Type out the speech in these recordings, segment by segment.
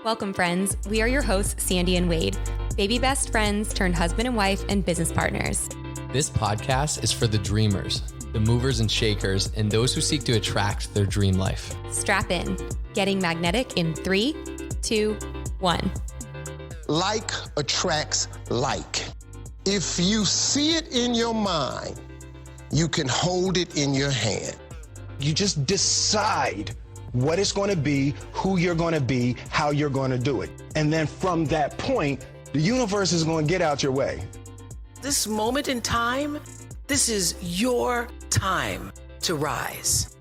Welcome, friends. We are your hosts, Sandy and Wade, baby best friends turned husband and wife and business partners. This podcast is for the dreamers, the movers and shakers, and those who seek to attract their dream life. Strap in. Getting magnetic in 3, 2, 1. Like attracts like. If you see it in your mind, you can hold it in your hand. You just decide what it's going to be, who you're going to be, how you're going to do it. And then from that point, the universe is going to get out your way. This moment in time, this is your time to rise.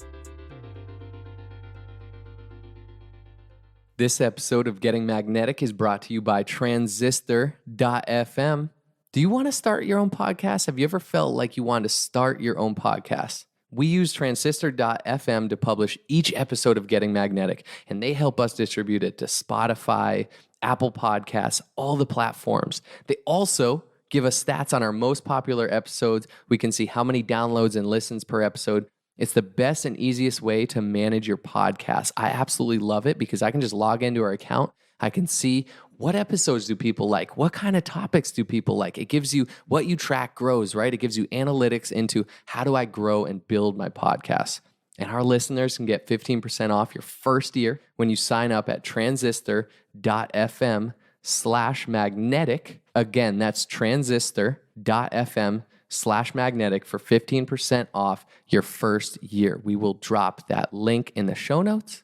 This episode of Getting Magnetic is brought to you by Transistor.fm. Do you want to start your own podcast? Have you ever felt like you want to start your own podcast? We use Transistor.fm to publish each episode of Getting Magnetic, and they help us distribute it to Spotify, Apple Podcasts, all the platforms. They also give us stats on our most popular episodes. We can see how many downloads and listens per episode. It's the best and easiest way to manage your podcast. I absolutely love it because I can just log into our account. I can see what episodes do people like? What kind of topics do people like? It gives you what you track grows, right? It gives you analytics into how do I grow and build my podcast. And our listeners can get 15% off your first year when you sign up at transistor.fm/magnetic. Again, that's transistor.fm/magnetic for 15% off your first year. We will drop that link in the show notes.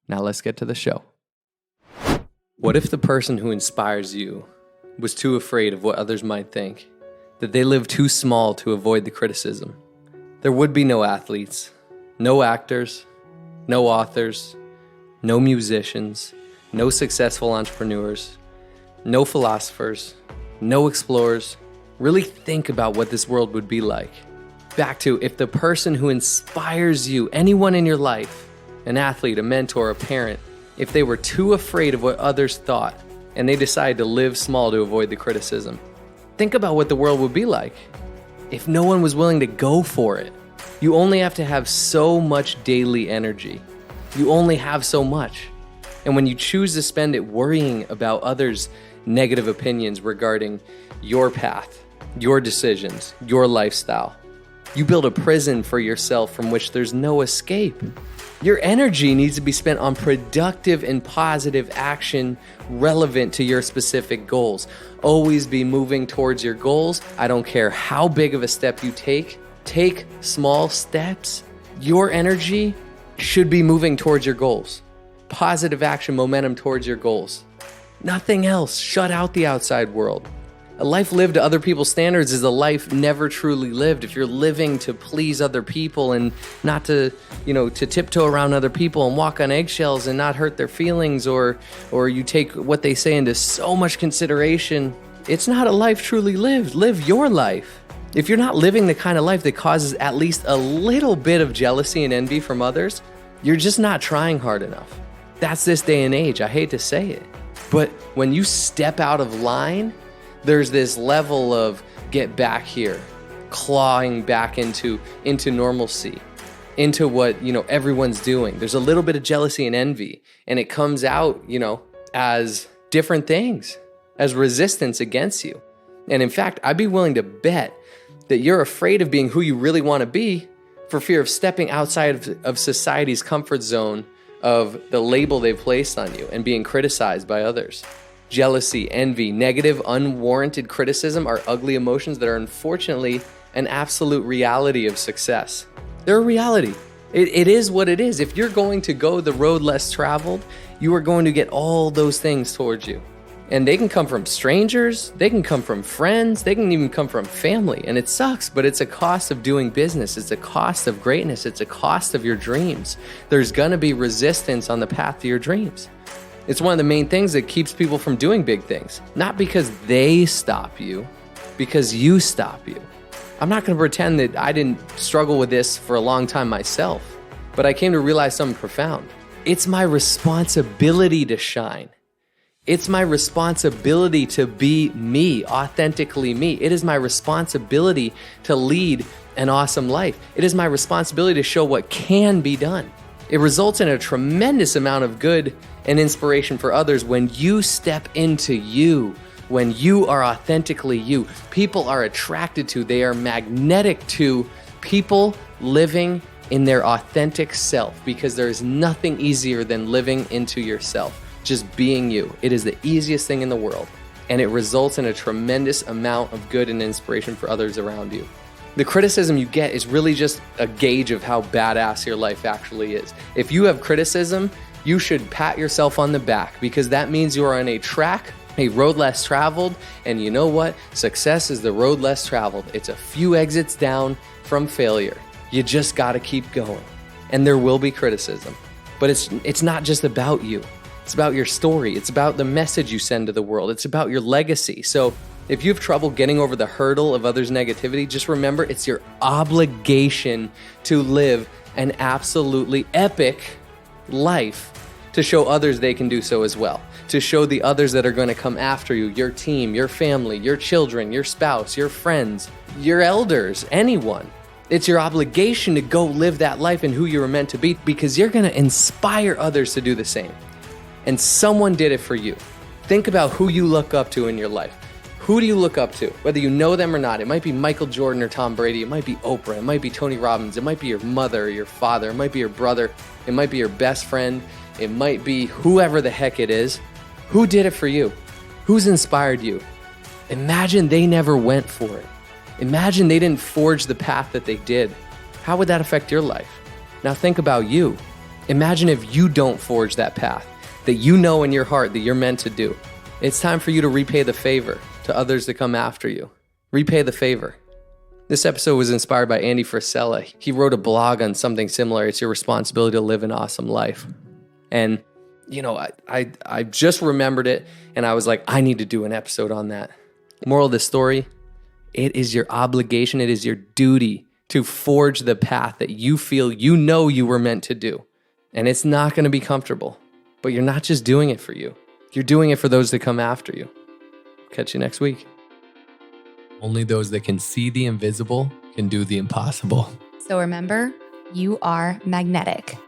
Now let's get to the show. What if the person who inspires you was too afraid of what others might think, that they live too small to avoid the criticism? There would be no athletes, no actors, no authors, no musicians, no successful entrepreneurs, no philosophers, no explorers. Really think about what this world would be like. Back to if the person who inspires you, anyone in your life, an athlete, a mentor, a parent, if they were too afraid of what others thought and they decided to live small to avoid the criticism. Think about what the world would be like if no one was willing to go for it. You only have to have so much daily energy. You only have so much. And when you choose to spend it worrying about others' negative opinions regarding your path, your decisions, your lifestyle, you build a prison for yourself from which there's no escape. Your energy needs to be spent on productive and positive action relevant to your specific goals. Always be moving towards your goals. I don't care how big of a step you take. Take small steps. Your energy should be moving towards your goals. Positive action, momentum towards your goals. Nothing else. Shut out the outside world. A life lived to other people's standards is a life never truly lived. If you're living to please other people and not to tiptoe around other people and walk on eggshells and not hurt their feelings, or you take what they say into so much consideration, it's not a life truly lived. Live your life. If you're not living the kind of life that causes at least a little bit of jealousy and envy from others, you're just not trying hard enough. That's this day and age. I hate to say it. But when you step out of line, there's this level of get back here, clawing back into normalcy, into what, everyone's doing. There's a little bit of jealousy and envy, and it comes out, as different things, as resistance against you. And in fact, I'd be willing to bet that you're afraid of being who you really want to be for fear of stepping outside of society's comfort zone of the label they've placed on you and being criticized by others. Jealousy, envy, negative, unwarranted criticism are ugly emotions that are unfortunately an absolute reality of success. They're a reality. It is what it is. If you're going to go the road less traveled, you are going to get all those things towards you. And they can come from strangers, they can come from friends, they can even come from family. And it sucks, but it's a cost of doing business. It's a cost of greatness. It's a cost of your dreams. There's gonna be resistance on the path to your dreams. It's one of the main things that keeps people from doing big things. Not because they stop you, because you stop you. I'm not going to pretend that I didn't struggle with this for a long time myself, but I came to realize something profound. It's my responsibility to shine. It's my responsibility to be me, authentically me. It is my responsibility to lead an awesome life. It is my responsibility to show what can be done. It results in a tremendous amount of good and inspiration for others when you step into you, when you are authentically you. People are attracted to, they are magnetic to people living in their authentic self, because there is nothing easier than living into yourself, just being you. It is the easiest thing in the world, and it results in a tremendous amount of good and inspiration for others around you. The criticism you get is really just a gauge of how badass your life actually is. If you have criticism, you should pat yourself on the back, because that means you are on a track, a road less traveled, and you know what? Success is the road less traveled. It's a few exits down from failure. You just got to keep going. And there will be criticism. But it's not just about you. It's about your story. It's about the message you send to the world. It's about your legacy. So if you have trouble getting over the hurdle of others' negativity, just remember it's your obligation to live an absolutely epic life to show others they can do so as well. To show the others that are going to come after you, your team, your family, your children, your spouse, your friends, your elders, anyone. It's your obligation to go live that life and who you were meant to be, because you're going to inspire others to do the same. And someone did it for you. Think about who you look up to in your life. Who do you look up to? Whether you know them or not. It might be Michael Jordan or Tom Brady. It might be Oprah. It might be Tony Robbins. It might be your mother or your father. It might be your brother. It might be your best friend. It might be whoever the heck it is. Who did it for you? Who's inspired you? Imagine they never went for it. Imagine they didn't forge the path that they did. How would that affect your life? Now think about you. Imagine if you don't forge that path that you know in your heart that you're meant to do. It's time for you to repay the favor to others that come after you. Repay the favor. This episode was inspired by Andy Frisella. He wrote a blog on something similar. It's your responsibility to live an awesome life. And you know, I just remembered it, and I was like, I need to do an episode on that. Moral of the story, it is your obligation, it is your duty to forge the path that you feel you know you were meant to do. And it's not going to be comfortable, but you're not just doing it for you. You're doing it for those that come after you. Catch you next week. Only those that can see the invisible can do the impossible. So remember, you are magnetic.